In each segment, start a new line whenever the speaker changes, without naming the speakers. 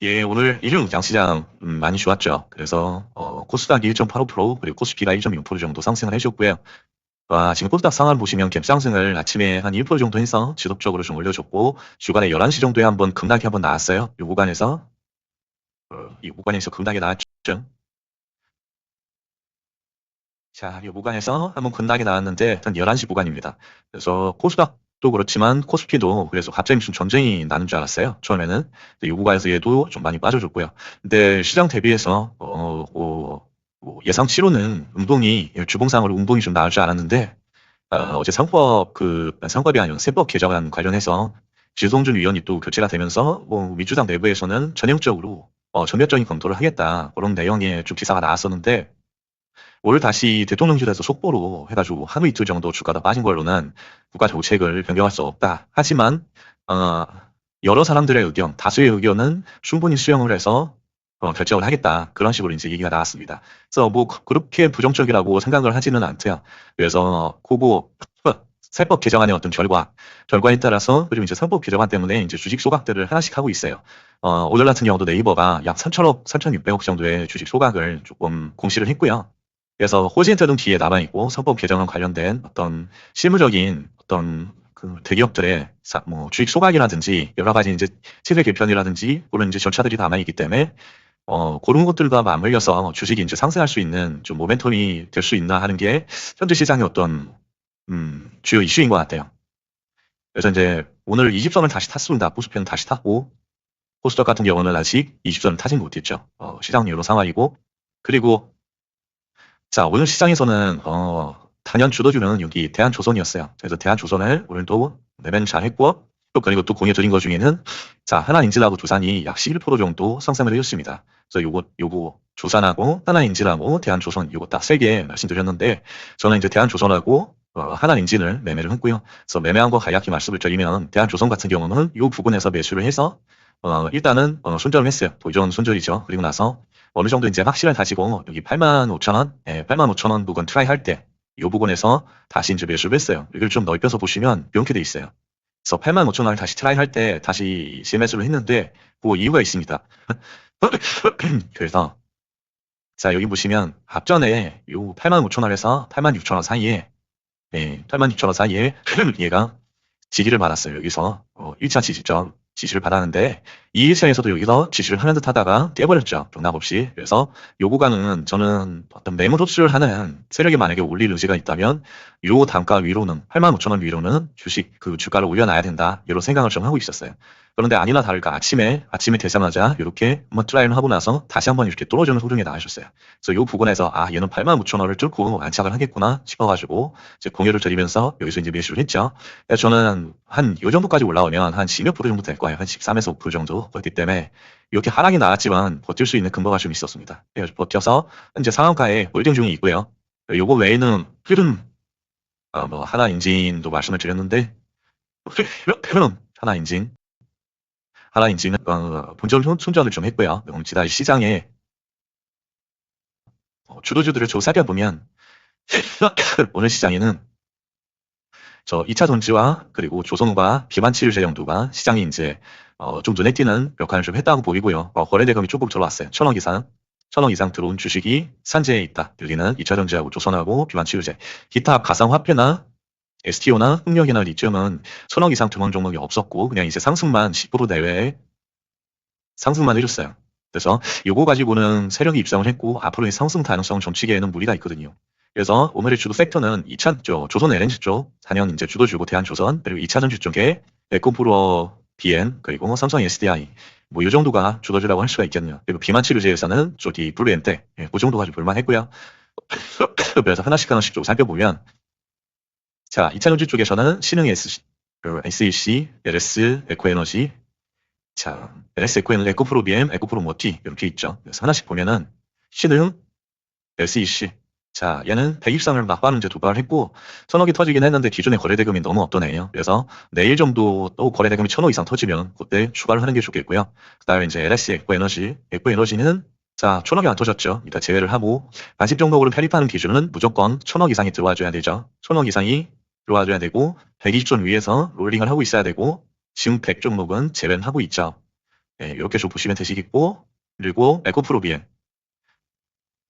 예, 오늘 일요일 양시장 많이 좋았죠. 그래서 코스닥이 1.85% 그리고 코스피가 1.6% 정도 상승을 해줬고요. 와, 지금 코스닥 상황 보시면 갭상승을 아침에 한 1% 정도 해서 지속적으로 좀 올려줬고 주간에 11시 정도에 한번 급락이 한번 나왔어요. 이 구간에서 이 구간에서 급락이 나왔죠. 자, 이 구간에서 한번 급락이 나왔는데 한 11시 구간입니다. 그래서 코스닥도 그렇지만 코스피도 그래서 갑자기 무슨 전쟁이 나는 줄 알았어요. 처음에는. 이 구간에서 얘도 좀 많이 빠져줬고요. 근데 시장 대비해서 뭐 예상치로는 운동이 주봉상으로 운동이 좀 나올 줄 알았는데 어제 상법이 아니라 세법 개정안 관련해서 지성준 위원이 또 교체가 되면서 뭐 민주당 내부에서는 전형적으로 전면적인 검토를 하겠다 그런 내용의 좀 기사가 나왔었는데 오늘 다시 대통령실에서 속보로 해가지고 하루 이틀 정도 주가가 빠진 걸로는 국가 정책을 변경할 수 없다. 하지만 어, 여러 사람들의 의견, 다수의 의견은 충분히 수용을 해서 결정을 하겠다. 그런 식으로 이제 얘기가 나왔습니다. 그래서 뭐 그렇게 부정적이라고 생각을 하지는 않대요. 그래서 그거 세법 개정안의 어떤 결과에 따라서 그리고 이제 세법 개정안 때문에 이제 주식 소각들을 하나씩 하고 있어요. 오늘 같은 경우도 네이버가 약 3천억, 3,600억 정도의 주식 소각을 조금 공시를 했고요. 그래서 호지엔터는 뒤에 남아있고 선법 개정안 관련된 어떤 실무적인 어떤 그 대기업들의 뭐 주식 소각이라든지 여러 가지 이제 체제 개편이라든지 그런 이제 절차들이 남아있기 때문에 그런 것들과 맞물려서 주식이 이제 상승할 수 있는 좀 모멘텀이 될 수 있나 하는 게 현재 시장의 어떤 주요 이슈인 것 같아요. 그래서 이제 오늘 20선을 다시 탔습니다. 코스피는 다시 탔고 코스닥 같은 경우는 아직 20선을 타진 못했죠. 시장 여러 상황이고 그리고 자, 오늘 시장에서는 단연 주도주는 여기 대한조선이었어요. 그래서 대한조선을 오늘도 매매는 잘 했고 또 그리고 또 공유드린 것 중에는 자, 하나인질하고 두산이 약 11% 정도 상승을 해줬습니다. 그래서 요거 조산하고 하나인질하고 대한조선 요거 딱 세 개 말씀드렸는데 저는 이제 대한조선하고 하나인질을 매매를 했고요. 그래서 매매한 거 간략히 말씀을 드리면 대한조선 같은 경우는 요 부분에서 매수를 해서 일단은 손절을 했어요. 도전 손절이죠. 그리고 나서 어느 정도 이제 확실을 다지고 여기 85,000원, 85,000원 부분 트라이 할 때 이 부분에서 다시 이제 매수를 했어요. 이걸 좀 넓혀서 보시면 이렇게 돼 있어요. 그래서 85,000원을 다시 트라이 할 때 다시 재매수를 했는데 그 이유가 있습니다. 그래서 자 여기 보시면 앞전에 요 85,000원에서 86,000원 사이에 86,000원 사이에 얘가 지지를 받았어요. 여기서 1차 지지를 받았는데 이 일차에서도 여기서 지지를 하는 듯 하다가 떼버렸죠. 용납 없이. 그래서 요 구간은 저는 어떤 매물 흡수를 하는 세력이 만약에 올릴 의지가 있다면 요 단가 위로는 85,000원 위로는 주식 그 주가를 올려놔야 된다. 이런 생각을 좀 하고 있었어요. 그런데 아니나 다를까 아침에 되자마자 이렇게 한번 트라이를 하고 나서 다시 한번 이렇게 떨어지는 흐름이 나와줬어요. 그래서 요 부분에서 아 얘는 85,000원을 뚫고 안착을 하겠구나 싶어가지고 이제 공유를 드리면서 여기서 이제 매수를 했죠. 그래서 저는 한 요 정도까지 올라오면 한 10몇 프로 정도 될 거예요. 한 13에서 5% 정도. 그렇기 때문에 이렇게 하락이 나왔지만 버틸 수 있는 근거가 좀 있었습니다. 그래서 버텨서 현재 상한가에 홀딩 중에 있고요. 요거 외에는 흐름 뭐 하나인진도 말씀을 드렸는데 하나인진 하나인진은 본전 손절을 좀 했고요. 지난 시장에 주도주들을 좀 살펴보면 오늘 시장에는 저 2차 전지와 그리고 조선과 비만치료제 정도가 시장이 이제 좀 눈에 띄는 역할을 좀 했다고 보이고요. 거래대금이 조금 들어왔어요. 1,000억 이상 들어온 주식이 산재에 있다. 여기는 2차 전지하고 조선하고 비만치료제. 기타 가상화폐나 STO나 흥력이나 리튬은 1,000억 이상 들어온 종목이 없었고 그냥 이제 상승만 10% 내외에 상승만 해줬어요. 그래서 요거 가지고는 세력이 입장을 했고 앞으로의 상승 가능성 정치계에는 무리가 있거든요. 그래서 오늘의 주도 섹터는 2차 조선 LNG 쪽, 단연 이제 주도주고 대한조선, 그리고 2차 전지 쪽에 에코프로 BN, 그리고 삼성 SDI, 뭐 이 정도가 주도주라고 할 수가 있겠네요. 그리고 비만치료제에서는 저기 블루엔테, 그 정도가 좀 볼만했고요. 그래서 하나씩 좀 살펴보면, 자, 2차 전지 쪽에서는 신흥 SEC, LS, 에코에너지, 자, LS 에코에너지, 에코프로 BM, 에코프로 모티 이렇게 있죠. 그래서 하나씩 보면은 신흥, SEC, 자, 얘는 100일선을 막바는 이제 도발을 했고, 1,000억이 터지긴 했는데 기존의 거래대금이 너무 없던 애예요. 그래서 내일 정도 또 거래대금이 1,000억 이상 터지면 그때 추가를 하는 게 좋겠고요. 그 다음에 이제 LS 에코에너지는 자, 1,000억이 안 터졌죠. 일단 제외를 하고, 반집정목으로 편입하는 기준은 무조건 1,000억 이상이 들어와줘야 되죠. 1,000억 이상이 들어와줘야 되고, 120전 위에서 롤링을 하고 있어야 되고, 지금 100 종목은 제외는 하고 있죠. 예, 이렇게 좀 보시면 되시겠고, 그리고 에코프로 BM.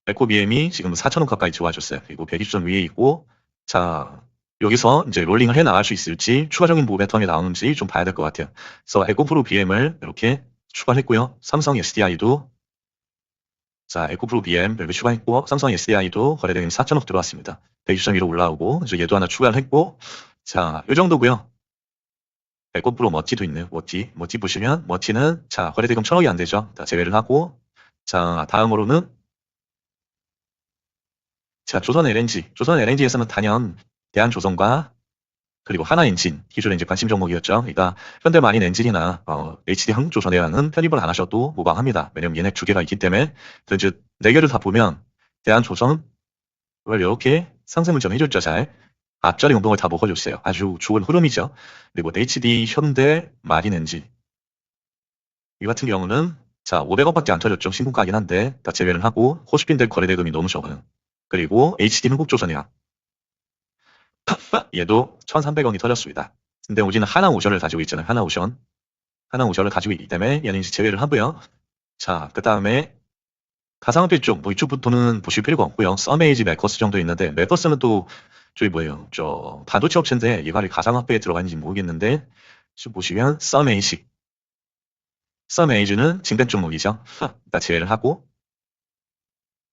에코 BM이 지금 4,000원 가까이 좋아졌어요. 그리고 120점 위에 있고, 자, 여기서 이제 롤링을 해 나갈 수 있을지, 추가적인 무브 패턴이 나오는지 좀 봐야 될 것 같아요. 그래서 에코프로 BM을 이렇게 추가했고요. 삼성 SDI도, 자, 에코프로 BM 이렇게 추가했고, 삼성 SDI도 거래대금 4,000억 들어왔습니다. 120점 위로 올라오고, 이제 얘도 하나 추가를 했고, 자, 이 정도고요. 에코프로 머티도 있네요. 머티 보시면, 머티는, 자, 거래대금 1,000억이 안 되죠. 자, 제외를 하고, 자, 다음으로는, 자, 조선 LNG. 조선 LNG에서는 단연 대한조선과 그리고 하나엔진, 기존에 이제 관심 종목이었죠. 그러니까 현대마린 엔진이나 HD 한국조선해양은 편입을 안 하셔도 무방합니다. 왜냐면 얘네 두 개가 있기 때문에. 그래서 이제 네 개를 다 보면 대한조선을 이렇게 상승을 좀 해줬죠. 잘. 앞자리 운동을 다 먹어줬어요. 아주 좋은 흐름이죠. 그리고 HD 현대 마린 엔진 이 같은 경우는 자 500원밖에 안 터졌죠. 신고가긴 한데 다 제외를 하고 코스피인데 거래대금이 너무 적어요. 그리고 HD 한국조선해양 얘도 1,300원이 터졌습니다. 근데 우리는 하나오션을 가지고 있잖아요. 하나오션을 가지고 있기 때문에 얘는 이제 제외를 하고요. 자, 그 다음에 가상화폐 쪽, 뭐 이쪽부터는 보실 필요가 없고요. 썸에이지 매커스 정도 있는데 매커스는 또 저기 뭐예요? 저 반도체 업체인데 얘가 가상화폐에 들어가 있는지 모르겠는데 지금 보시면 썸에이지는 징벤 종목이죠. 일단 제외를 하고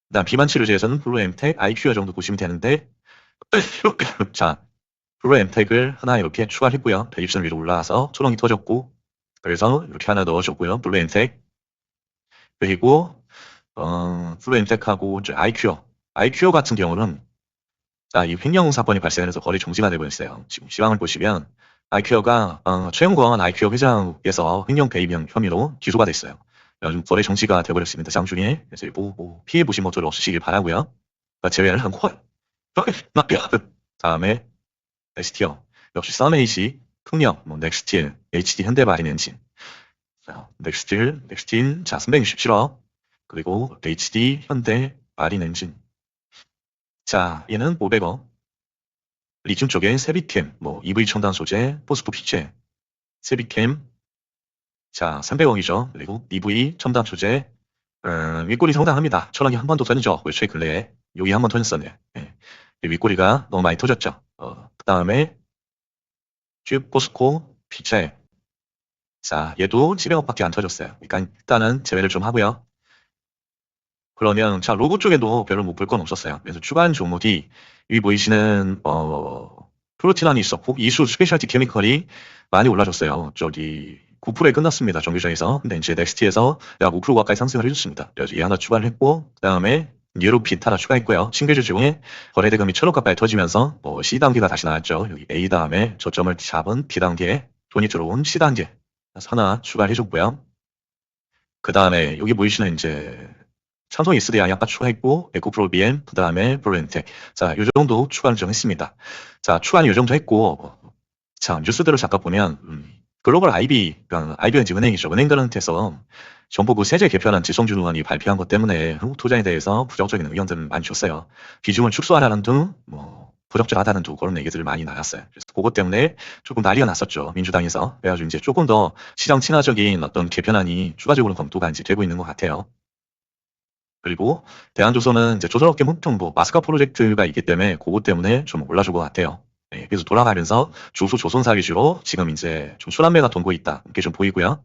그다음 비만 치료제에서는 블루엠텍, 아이큐어 정도 보시면 되는데 자 블루엠텍을 하나 이렇게 추가했고요. 120선 위로 올라와서 초롱이 터졌고 그래서 이렇게 하나 넣어줬고요. 블루엠텍 그리고 블루엠텍하고 이제 아이큐어 같은 경우는 자, 이 횡령 사건이 발생해서 거래 정지가 되고 있어요. 지금 시황을 보시면 아이큐어가 최영광 아이큐어 회장에서 횡령 배임 혐의로 기소가 됐어요. 요즘 거래 정지가 되어버렸습니다. 장중에 그래서 뭐 피해 보신 것들 없으시길 바라고요. 그러니까 제외를 하고 다음에 넥스티어 역시 썸에이지 풍력 뭐 넥스틸 HD 현대마린 엔진 넥스틸 자 367억 그리고 HD 현대 마린 엔진 자 얘는 500억 리튬 쪽에 세비캠 뭐 EV 첨단 소재 포스코 피체 세비캠 자 300억이죠 그리고 EV 첨단 소재 윗골이 상당합니다 1,000억이 한 번 더 터졌죠 최 근래에 여기 한 번 터졌었네 예. 윗골이가 너무 많이 터졌죠 그 다음에 쭉 포스코 피체 자 얘도 700억밖에 안 터졌어요 그러니까 일단은 제외를 좀 하고요 그러면 자 로고 쪽에도 별로 못 볼 건 없었어요 그래서 추가한 종목이 여기 보이시는 프로틴안이 있었고 이수 스페셜티 케미컬이 많이 올라졌어요 저기 9%에 끝났습니다 정규장에서 근데 이제 넥스티에서 약 5% 가까이 상승을 해줬습니다 그래서 얘 하나 추가를 했고 그 다음에 뉴로핏 하나 추가했고요 신규주 중에 거래대금이 1,000억 가까이 터지면서 뭐 C단계가 다시 나왔죠 여기 A 다음에 저점을 잡은 B단계 돈이 들어온 C단계 그래서 하나 추가를 해줬고요 그 다음에 여기 보이시는 이제 삼성 SDI 아까 추가했고 에코프로 BM 그 다음에 블루엔텍 자 요 정도 추가를 좀 했습니다 자 추가는 요 정도 했고 자 뉴스들을 잠깐 보면 글로벌 그러니까 IB는 은행이죠 은행들한테서 정부 그 세제 개편안 지성준 의원이 발표한 것 때문에 한국 투자에 대해서 부정적인 의견들을 많이 줬어요 비중을 축소하라는 등 뭐 부적절하다는 등 그런 얘기들을 많이 나갔어요 그래서 그것 때문에 조금 난리가 났었죠 민주당에서 그래가지고 이제 조금 더 시장 친화적인 어떤 개편안이 추가적으로 검토가 이제 되고 있는 것 같아요 그리고 대한조선은 이제 조선업계 흠통부 마스카 프로젝트가 있기 때문에 그것 때문에 좀 올라줄 것 같아요. 네, 그래서 돌아가면서 주소 조선사 위주로 지금 이제 좀 순환매가 돈고 있다. 이렇게 좀 보이고요.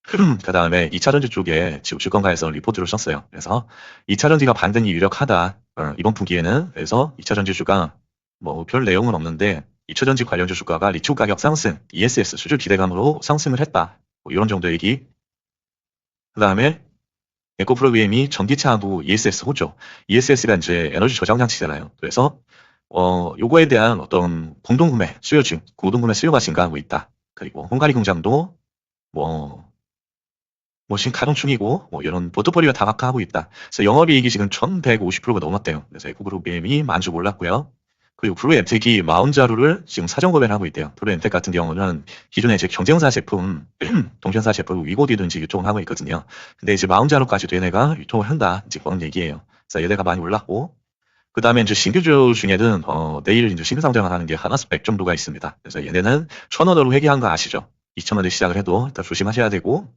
그 다음에 2차전지 쪽에 지금 주권가에서 리포트를 썼어요. 그래서 2차전지가 반등이 유력하다. 이번 분기에는 그래서 2차전지 주가 뭐 별 내용은 없는데 2차전지 관련주 주가가 리튬 가격 상승, ESS 수주 기대감으로 상승을 했다. 뭐 이런 정도 얘기. 그 다음에 에코프로 BM이 전기차하고 ESS 호조. ESS가 이제 에너지 저장 장치잖아요. 그래서 요거에 대한 어떤 공동구매 수요중, 공동구매 수요가 증가하고 있다. 그리고 헝가리 공장도 뭐 지금 가동 중이고 뭐 이런 포트폴리오가 다각화하고 있다. 그래서 영업이익이 지금 1,150%가 넘었대요. 그래서 에코프로 BM이 만족 올랐고요. 그리고 블루엠텍이 40자루를 지금 사전 구매를 하고 있대요. 블루엠텍 같은 경우는 기존에 이제 경쟁사 제품, 동전사 제품 위고디든지 유통을 하고 있거든요. 근데 이제 40자루까지도 얘네가 유통을 한다. 이제 그런 얘기예요. 그래서 얘네가 많이 올랐고, 그 다음에 이제 신규주 중에는, 내일 이제 신규 상장을 하는 게 하나스펙 정도가 있습니다. 그래서 얘네는 1,000원으로 회귀한 거 아시죠? 2천원대 시작을 해도 일단 조심하셔야 되고,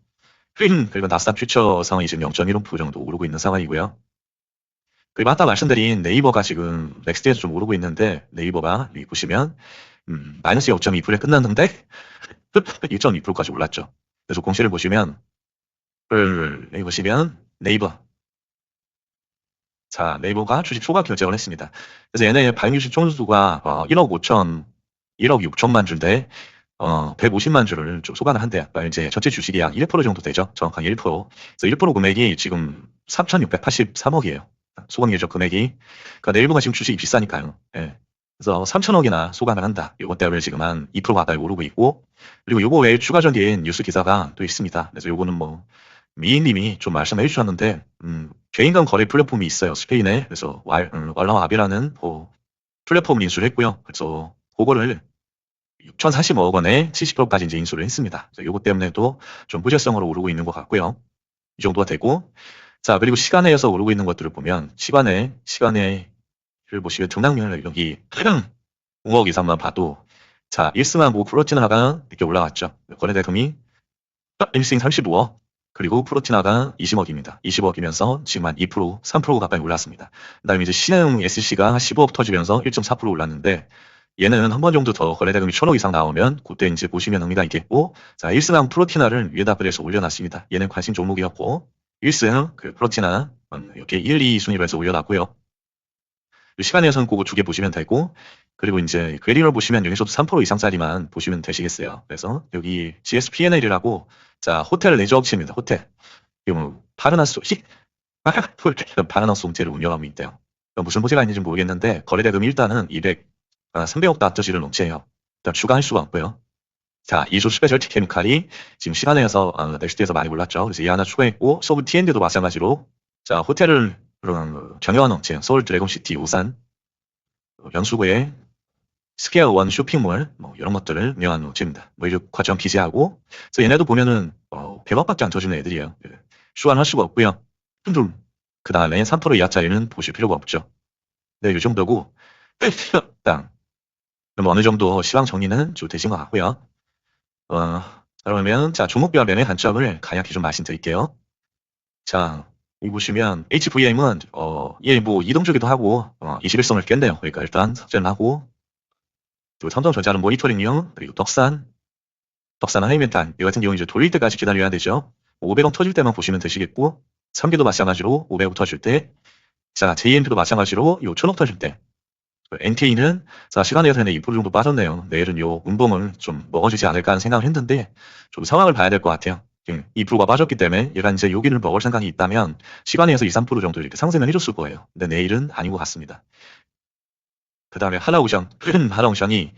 그리고 나스닥 퓨처 상황이 지금 0.15% 정도 오르고 있는 상황이고요. 그리고 아까 말씀드린 네이버가 지금 넥스트에서 좀 오르고 있는데, 네이버가 여기 보시면 마이너스 0.2%에 끝났는데 1.2%까지 올랐죠. 그래서 공시를 보시면 여기 보시면 자, 네이버가 주식 초과 결정을 했습니다. 그래서 얘네 발행주식 총수가 1억 6천만 주인데 150만 주를 좀 소관을 한대요. 그러니까 이제 전체 주식이 약 1% 정도 되죠. 정확하게 1%. 그래서 1% 금액이 지금 3,683억이에요. 소관 예정 금액이. 그러니까 네이버가 지금 주식이 비싸니까요. 예. 그래서 3천억이나 소관을 한다. 이것 때문에 지금 한 2% 가까이 오르고 있고, 그리고 요거 외에 추가적인 뉴스 기사가 또 있습니다. 그래서 요거는 뭐 미인님이 좀 말씀해 주셨는데, 개인 간 거래 플랫폼이 있어요. 스페인에. 그래서 왈라왑이라는 플랫폼을 인수를 했고요. 그래서 그거를 6,040억 원에 70%까지 이제 인수를 했습니다. 그래서 요거 때문에도 좀 부재성으로 오르고 있는 것 같고요. 이 정도가 되고, 자, 그리고 시간에서 오르고 있는 것들을 보면, 시간에를 보시면 등락률 여기 5억 이상만 봐도, 자, 1승한 플로티나가 이렇게 올라왔죠. 거래 대금이 1승 35억, 그리고 플로티나가 20억입니다. 20억이면서 지금 한 2%, 3% 가까이 올랐습니다. 그 다음에 이제 신흥 SC가 15억 터지면서 1.4% 올랐는데, 얘는 한 번 정도 더 거래 대금이 1,000억 이상 나오면 그때 이제 보시면 의미가 있겠고, 자, 1승한 플로티나를 위에다 그래서 올려놨습니다. 얘는 관심 종목이었고, 1승 그 플로티나 이렇게 1, 2 순위로 해서 올려놨고요. 시간에선 그거 두 개 보시면 되고, 그리고 이제 괴리를 보시면 여기서도 3% 이상짜리만 보시면 되시겠어요. 그래서 여기 GSPNL이라고, 자, 호텔 레저 업체입니다. 호텔. 이거 뭐 파르나스 홈텔을 운영하고 있대요. 무슨 호재가 있는지 모르겠는데 거래 대금 일단은 300억 달러짜리를 넘치해요. 일단 추가할 수가 없고요. 자, 이조 스페셜티 케미칼이 지금 시간에서 넥스트에서 많이 올랐죠. 그래서 이 하나 추가했고, 서브 T&D도 마찬가지로, 자, 호텔을 경영하는 업체, 서울 드래곤시티 우산, 연수구에 스퀘어 원 쇼핑몰, 뭐 이런 것들을 운영하는 업체입니다. 뭐 이런 과정 기재하고, 그래서 얘네도 보면은 100억밖에 안 터지는 애들이에요. 슈안할 수가 없고요. 그 다음에 3% 이하짜리는 보실 필요가 없죠. 네, 이 정도고, 땅. 그럼 어느 정도 시황 정리는 좀 되신 것 같고요. 그러면 자, 종목별의 관점을 간략히 좀 말씀드릴게요. 자, 여기 보시면 HVM은 얘 뭐 이동주기도 하고 21선을 깼네요. 그러니까 일단 삭제를 하고, 그리고 삼성전자는 모니터링용, 그리고 덕산 하이멘탄 이 같은 경우 이제 돌릴 때까지 기다려야 되죠. 500원 터질 때만 보시면 되시겠고, 3기도 마찬가지로 500원 터질 때, 자, JMP도 마찬가지로 요 1000원 터질 때, NK는 자, 시간에서 2% 정도 빠졌네요. 내일은 요 운봉을 좀 먹어주지 않을까 하는 생각을 했는데, 좀 상황을 봐야 될 것 같아요. 2%가 빠졌기 때문에 얘가 이제 여기를 먹을 생각이 있다면 시간에서 2, 3% 정도 이렇게 상승을 해줬을 거예요. 근데 내일은 아닌 것 같습니다. 그 다음에 하나오션이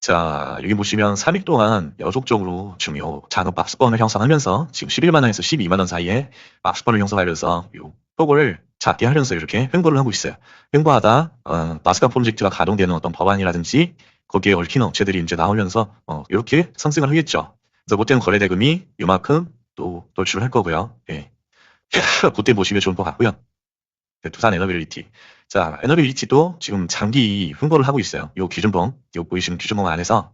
자, 여기 보시면 3일 동안 연속적으로 지금 요 작은 박스권을 형성하면서 지금 11만원에서 12만원 사이에 박스권을 형성하면서 요 폭을 작게 하면서 이렇게 횡보를 하고 있어요. 횡보하다 나스닥 프로젝트가 가동되는 어떤 법안이라든지 거기에 얽힌 업체들이 이제 나오면서 이렇게 상승을 하겠죠. 그래서 그때는 거래 대금이 요만큼 또 돌출을 할 거고요. 예. 그때 보시면 좋을 것 같고요. 두산 에너빌리티. 자, 에너빌리티도 지금 장기 횡보를 하고 있어요. 요 보이시는 기준봉 안에서,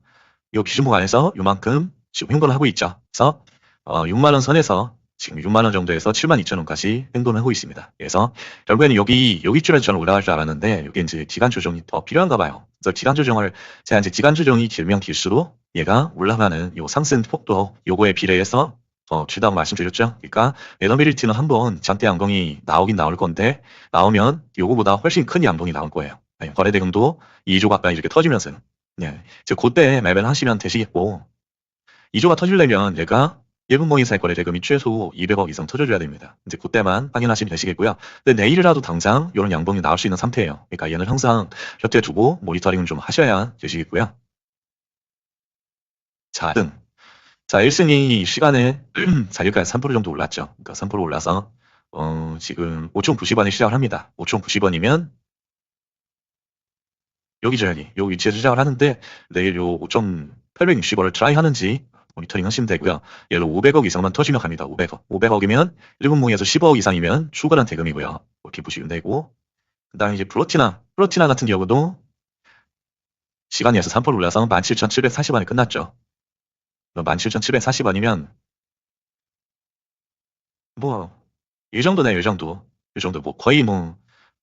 요만큼 지금 횡보를 하고 있죠. 그래서 6만원 선에서 지금 6만원 정도에서 72,000원까지 횡보를 하고 있습니다. 그래서 결국에는 여기쯤에서 저는 올라갈 줄 알았는데, 여기 이제 기간 조정이 더 필요한가 봐요. 그래서 제가 이제 기간 조정이 길면 길수록 얘가 올라가는 요 상승 폭도 요거에 비례해서 주다고 말씀드렸죠. 그러니까 에너빌리티는 한번 장대 양봉이 나오긴 나올 건데, 나오면 요거보다 훨씬 큰 양봉이 나올 거예요. 네, 거래 대금도 2조 가까이 이렇게 터지면서, 네, 즉 그때 매매를 하시면 되시겠고, 2조가 터지려면 얘가 1분 모의사의 거래 대금이 최소 200억 이상 터져줘야 됩니다. 이제 그때만 확인하시면 되시겠고요. 근데 내일이라도 당장 이런 양봉이 나올 수 있는 상태예요. 그러니까 얘는 항상 곁에 두고 모니터링을 좀 하셔야 되시겠고요. 자, 1승이 시간에 자기까지 3% 정도 올랐죠. 그러니까 3% 올라서 지금 5,090원에 시작을 합니다. 5,090원이면 여기죠, 여기 위치에서 시작을 하는데, 내일 요 5,860원을 트라이 하는지 모니터링 하시면 되고요. 얘로 500억 이상만 터지면 갑니다. 500억이면 1분모에서 10억 이상이면 추가한 대금이고요. 이렇게 보시면 되고, 그 다음에 이제 플로티나 같은 경우도 시간에서 3% 올라서 17,740원에 끝났죠. 17,740원이면 뭐 이 정도네, 이 정도. 이 정도 뭐 거의 뭐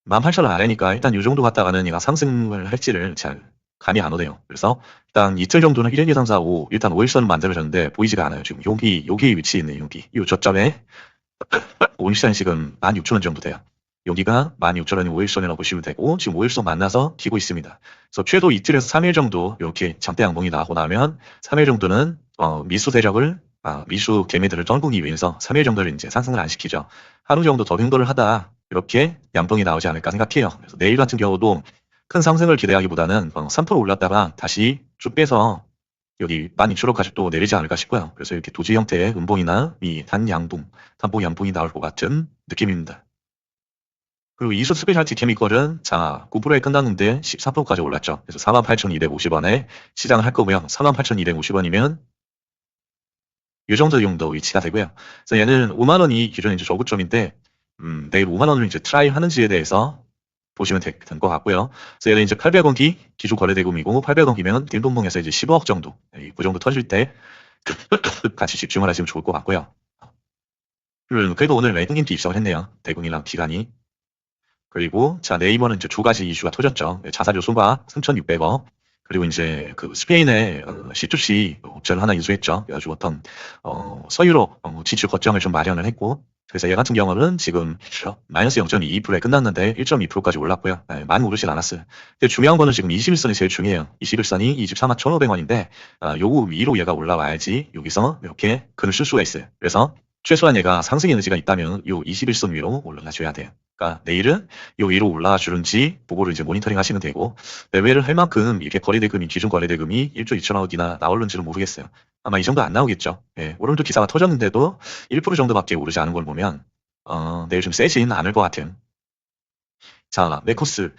18,000원 아래니까 일단 이 정도 갔다가는 얘가 상승을 할지를 잘 감이 안 오네요. 그래서 일단 이틀 정도는 1, 2, 3, 4, 5 일단 5일선은 만들어졌는데 보이지가 않아요. 지금 여기 위치에 있네. 여기 이 저점에 5일선이 지금 16,000원 정도 돼요. 여기가 16,000원이 5일선이라고 보시면 되고 지금 5일선 만나서 튀고 있습니다. 그래서 최소 이틀에서 3일 정도 이렇게 장대 양봉이 나오고 나면 3일 정도는 미수 세력을 미수 개미들을 떨구기 위해서 3일 정도를 이제 상승을 안 시키죠. 하루 정도 더 횡보를 하다 이렇게 양봉이 나오지 않을까 생각해요. 그래서 내일 같은 경우도 큰 상승을 기대하기보다는 3% 올랐다가 다시 쭉 빼서 여기 12,000원까지 또 내리지 않을까 싶고요. 그래서 이렇게 도지 형태의 음봉이나 이 단양봉, 단봉 양봉이 나올 것 같은 느낌입니다. 그리고 이수 스페셜티 케미컬은 자 9%에 끝났는데 14%까지 올랐죠. 그래서 48,250원에 시장을 할 거고요. 48,250원이면 이 정도 위치가 되고요. 그래서 얘는 5만 원이 기존 이제 저고점인데 내일 5만 원을 이제 트라이 하는지에 대해서 보시면 될 것 같고요. 그래서 얘는 이제 800원기 기준 거래대금이고 800원기면 일본봉에서 이제 15억 정도 그 정도 터질 때 같이 집중을 하시면 좋을 것 같고요. 그래도 오늘 외국인도 입성을 했네요. 대국이랑 기관이. 그리고 자 네이버는 이제 두 가지 이슈가 터졌죠. 자사주 소가 3,600억. 그리고 이제 그 스페인의 C2C 업체를 하나 인수했죠. 그래가지고 어떤 서유로 지출 거점을 좀 마련을 했고, 그래서 얘 같은 경우는 지금 마이너스 0.22%에 끝났는데 1.2%까지 올랐고요. 많이 오르진 않았어요. 근데 중요한 거는 지금 21선이 제일 중요해요. 21선이 24만 1,500원인데 요거 위로 얘가 올라와야지 여기서 이렇게 글을 쓸 수가 있어요. 그래서 최소한 얘가 상승 에너지가 있다면 요 21선 위로 올라가줘야 돼요. 그러니까 내일은 요 위로 올라와 주는지 보고를 이제 모니터링 하시면 되고, 매매를 할 만큼 이렇게 거래대금이 기준 거래대금이 1조 2천억이나 나올는지는 모르겠어요. 아마 이 정도 안 나오겠죠. 예, 오늘도 기사가 터졌는데도 1% 정도밖에 오르지 않은 걸 보면 내일 좀 세지는 않을 것 같은. 자, 메코스.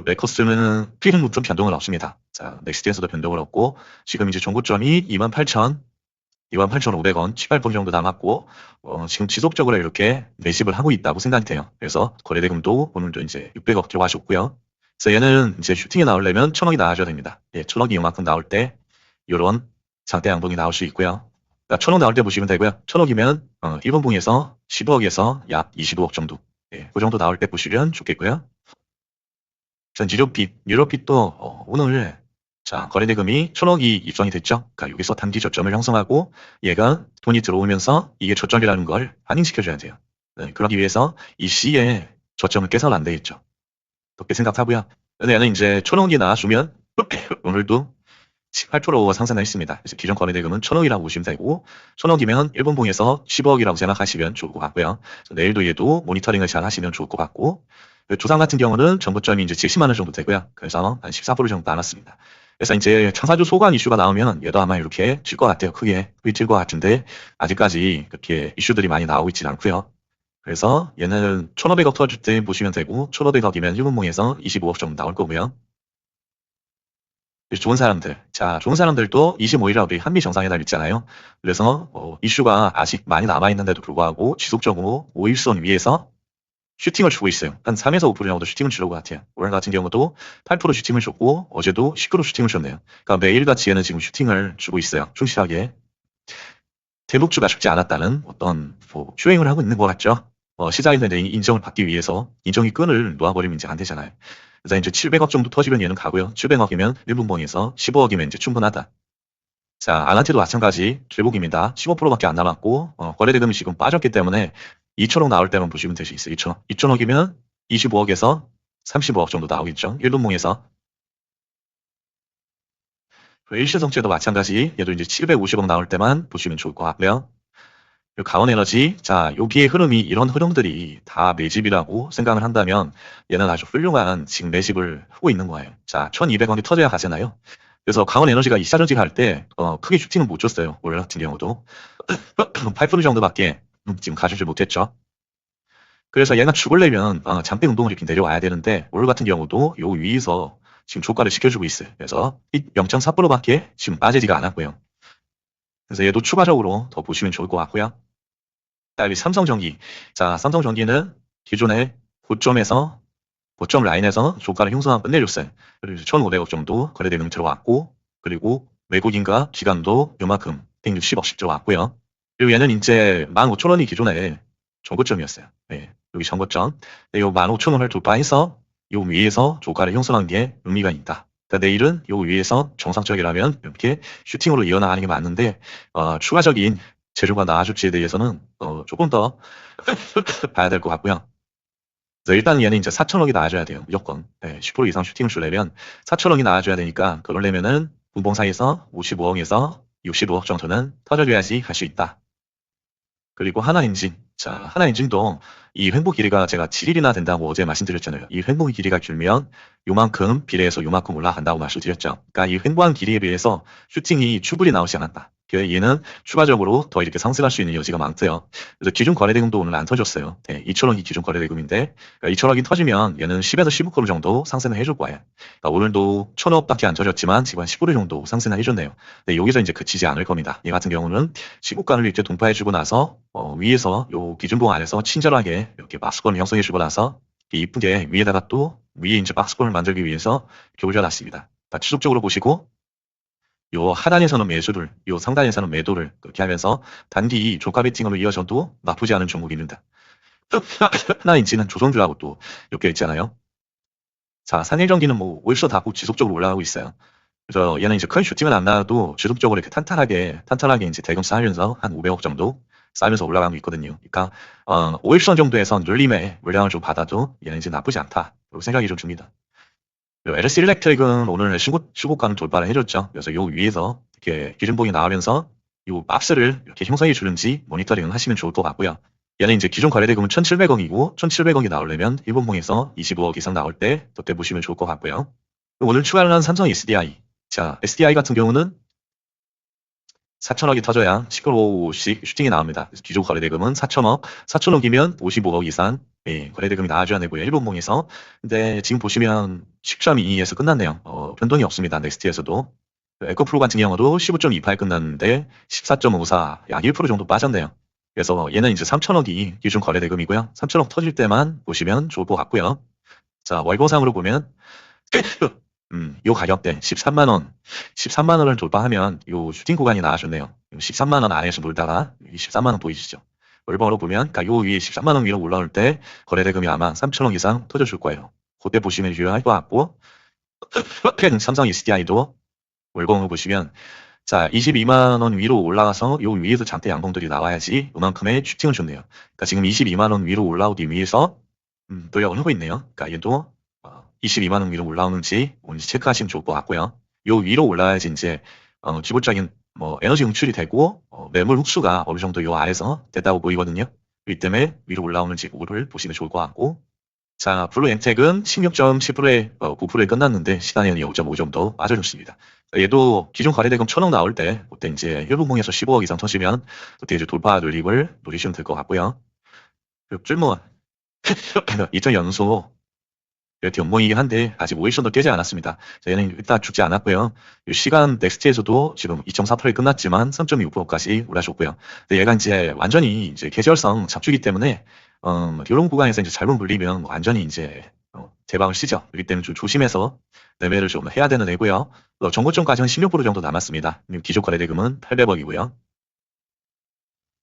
메코스는 필은 좀 변동은 없습니다. 자, 넥스트에서도 변동을 없고 지금 이제 종고점이 28,500원, 7,8% 정도 남았고, 지금 지속적으로 이렇게 매집을 하고 있다고 생각이 돼요. 그래서 거래대금도 오늘도 이제 600억 들어가셨고요. 그래서 얘는 이제 슈팅에 나오려면 1,000억이 나와줘야 됩니다. 예, 1,000억이 이만큼 나올 때, 요런 장대 양봉이 나올 수 있고요. 그러니까 1,000억 나올 때 보시면 되고요. 1,000억이면, 일본봉에서 15억에서 약 25억 정도. 예, 그 정도 나올 때 보시면 좋겠고요. 전 유로핏도 오늘 자, 거래대금이 1,000억이 입성이 됐죠. 그러니까 여기서 단기 저점을 형성하고 얘가 돈이 들어오면서 이게 저점이라는 걸 반영시켜줘야 돼요. 네, 그러기 위해서 이 C의 저점을 깨서는 안 되겠죠. 그렇게 생각하고요. 근데 얘는 이제 1,000억이 나와주면 오늘도 18% 상승을 했습니다. 그래서 기존 거래대금은 1,000억이라고 보시면 되고 1,000억이면 일본봉에서 15억이라고 생각하시면 좋을 것 같고요. 내일도 얘도 모니터링을 잘 하시면 좋을 것 같고 조상 같은 경우는 정고점이 이제 70만 원 정도 되고요. 그래서 한 14% 정도 나눴습니다. 그래서 이제 창사주 소관 이슈가 나오면 얘도 아마 이렇게 질 것 같아요. 크게 질 것 같은데 아직까지 그렇게 이슈들이 많이 나오고 있지는 않고요. 그래서 얘는 1,500억 터질 때 보시면 되고 1,500억이면 일본봉에서 25억 정도 나올 거고요. 좋은 사람들. 자, 좋은 사람들도 25일에 우리 한미 정상회담 있잖아요. 그래서 이슈가 아직 많이 남아있는데도 불구하고 지속적으로 5일선 위에서 슈팅을 주고 있어요. 한 3에서 5% 정도 슈팅을 주는 것 같아요. 오늘 같은 경우도 8% 슈팅을 줬고 어제도 10% 슈팅을 줬네요. 그러니까 매일같이 얘는 지금 슈팅을 주고 있어요. 충실하게. 대북주가 쉽지 않았다는 어떤 슈행을 하고 있는 것 같죠. 시장인들의 인정을 받기 위해서 인정이 끈을 놓아버리면 이제 안 되잖아요. 그래서 이제 700억 정도 터지면 얘는 가고요. 700억이면 일본봉에서 15억이면 이제 충분하다. 자, 아난테도 마찬가지 출복입니다. 15%밖에 안 남았고 거래대금이 지금 빠졌기 때문에 2천억 나올 때만 보시면 될 수 있어요. 2천억이면 25억에서 35억 정도 나오겠죠. 일본봉에서. 일시성체도 마찬가지. 얘도 이제 750억 나올 때만 보시면 좋을 것 같고요. 가온에너지, 자, 여기의 흐름이 이런 흐름들이 다 매집이라고 생각을 한다면 얘는 아주 훌륭한 지금 매집을 하고 있는 거예요. 자, 1,200원이 터져야 가잖아요. 그래서 강원에너지가 2차 전지 할 때 크게 슈팅은 못 줬어요. 올 같은 경우도 8% 정도밖에 지금 가지지 못했죠. 그래서 얘가 죽으려면 장대 운동을 이렇게 내려와야 되는데 올 같은 경우도 요 위에서 지금 조가를 시켜주고 있어요. 그래서 0.4%밖에 지금 빠지지가 않았고요. 그래서 얘도 추가적으로 더 보시면 좋을 것 같고요. 그다음에 삼성전기. 자, 삼성전기는 기존의 고점 라인에서 조가를 형성하고 끝내줬어요. 그리고 1,500억 정도 거래대금 들어왔고, 그리고 외국인과 기관도 요만큼 160억씩 들어왔고요. 그리고 얘는 이제 15,000원이 기존에 정고점이었어요. 네, 여기 정고점. 네, 요 15,000원을 돌파해서 요 위에서 조가를 형성한 게 의미가 있다. 그러니까 내일은 요 위에서 정상적이라면 이렇게 슈팅으로 이어나가는 게 맞는데 추가적인 재료가 나와줄지에 대해서는 조금 더 봐야 될 것 같고요. 그래서 일단 얘는 이제 4천억이 나와줘야 돼요. 무조건. 네, 10% 이상 슈팅을 주려면 4천억이 나와줘야 되니까 그러려면은 분봉 사이에서 55억에서 65억 정도는 터져줘야지 갈 수 있다. 그리고 하나엔진. 자, 하나엔진도 이 횡보 길이가 제가 7일이나 된다고 어제 말씀드렸잖아요. 이 횡보 길이가 길면 요만큼 비례해서 요만큼 올라간다고 말씀드렸죠. 그러니까 이 횡보한 길이에 비해서 슈팅이 충분히 나오지 않았다. 그래서 얘는 추가적으로 더 이렇게 상승할 수 있는 여지가 많고요. 그래서 기준 거래대금도 오늘 안 터졌어요. 네, 2천억이 기준 거래대금인데 그러니까 2천억이 터지면 얘는 10에서 15% 정도 상승을 해줄 거예요. 그러니까 오늘도 1천억밖에 안 터졌지만 지금 한 15% 정도 상승을 해줬네요. 네, 여기서 이제 그치지 않을 겁니다. 얘 같은 경우는 시국간을 이제 동파해주고 나서 위에서 요 기준봉 안에서 친절하게 이렇게 박스권을 형성해주고 나서 이쁘게 위에다가 또 위에 이제 박스권을 만들기 위해서 이렇게 올려놨습니다. 다 지속적으로 보시고 요 하단에서는 매수를, 요 상단에서는 매도를 그렇게 하면서 단기 조가 베팅으로 이어져도 나쁘지 않은 종목입니다. 하나인지는 조선주하고 또 엮여 있잖아요. 자, 산일전기는 뭐 월서 다 지속적으로 올라가고 있어요. 그래서 얘는 이제 큰 슈팅은 안 나와도 지속적으로 이렇게 탄탄하게 이제 대금 쌓으면서 한 500억 정도 쌓으면서 올라가고 있거든요. 그러니까 5일선 정도에서 눌림의 물량을 좀 받아도 얘는 이제 나쁘지 않다. 그리고 생각이 좀 듭니다. LS 일렉트릭은 오늘 신고가는 돌파를 해줬죠. 그래서 요 위에서 이렇게 기준봉이 나오면서 요 박스를 이렇게 형성해 주는지 모니터링을 하시면 좋을 것 같고요. 얘는 이제 기존 거래대금은 1,700억이고 1,700억이 나오려면 일본봉에서 25억 이상 나올 때 그때 보시면 좋을 것 같고요. 오늘 추가를 한 삼성 SDI. 자, SDI 같은 경우는 4천억이 터져야 10%씩 슈팅이 나옵니다. 기존 거래대금은 4천억, 4천억이면 55억 이상 거래대금이 나와줘야 되고요. 일본봉에서. 근데 지금 보시면 10.22에서 끝났네요. 변동이 없습니다. 넥스트에서도. 에코프로 같은 경우도 15.28 끝났는데 14.54, 약 1% 정도 빠졌네요. 그래서 얘는 이제 3천억이 기준 거래대금이고요. 3천억 터질 때만 보시면 좋을 것 같고요. 자, 월봉상으로 보면 요 가격대 13만원, 13만원을 돌파하면 요 슈팅 구간이 나와줬네요. 13만원 안에서 놀다가 13만원 보이시죠? 월봉으로 보면 그러니까 요 위에 13만원 위로 올라올 때 거래대금이 아마 3천억 이상 터져줄 거예요. 그때 보시면 유효할 것 같고 삼성 SDI도 월봉으로 보시면 자 22만원 위로 올라가서 요 위에서 장대 양봉들이 나와야지 요만큼의 슈팅을 줬네요. 그러니까 지금 22만원 위로 올라오기 위해서 노력을 하고 있네요. 그러니까 얘도 22만원 위로 올라오는지 뭔지 체크하시면 좋을 것 같고요. 요 위로 올라야지 이제 기본적인 뭐 에너지 응출이 되고 매물 흡수가 어느 정도 요 아래서 됐다고 보이거든요. 이 때문에 위로 올라오는지 그거를 보시면 좋을 것 같고 자 블루 엔텍은 16.10%에 9%에 끝났는데 시단에는 0.5 정도 빠져줬습니다. 얘도 기존 거래대금 1,000억 나올 때 그때 이제 일본봉에서 15억 이상 터지면 그때 이제 돌파 누립을 노리시면 될 것 같고요. 쫄모 2전 연속 이렇게 연봉이긴 한데 아직 5일선도 깨지 않았습니다. 얘는 일단 죽지 않았고요. 시간 넥스트에서도 지금 2.48이 끝났지만 3.6%까지 올라줬고요. 근데 얘가 이제 완전히 이제 계절성 잡주기 때문에 이런 구간에서 이제 잘못 물리면 완전히 이제 대박을 치죠. 그렇기 때문에 좀 조심해서 매매를 좀 해야 되는 애고요. 정고점까지는 16% 정도 남았습니다. 기존 거래대금은 800억이고요.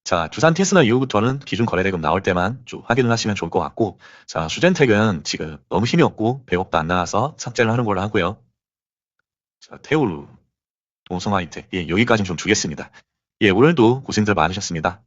자, 두산 테스나 이후부터는 기준 거래대금 나올 때만 좀 확인을 하시면 좋을 것 같고, 자, 수젠텍은 지금 너무 힘이 없고 배업도 안 나와서 삭제를 하는 걸로 하고요. 자, 테오루, 동성화이텍, 예, 여기까지 좀 주겠습니다. 예, 오늘도 고생들 많으셨습니다.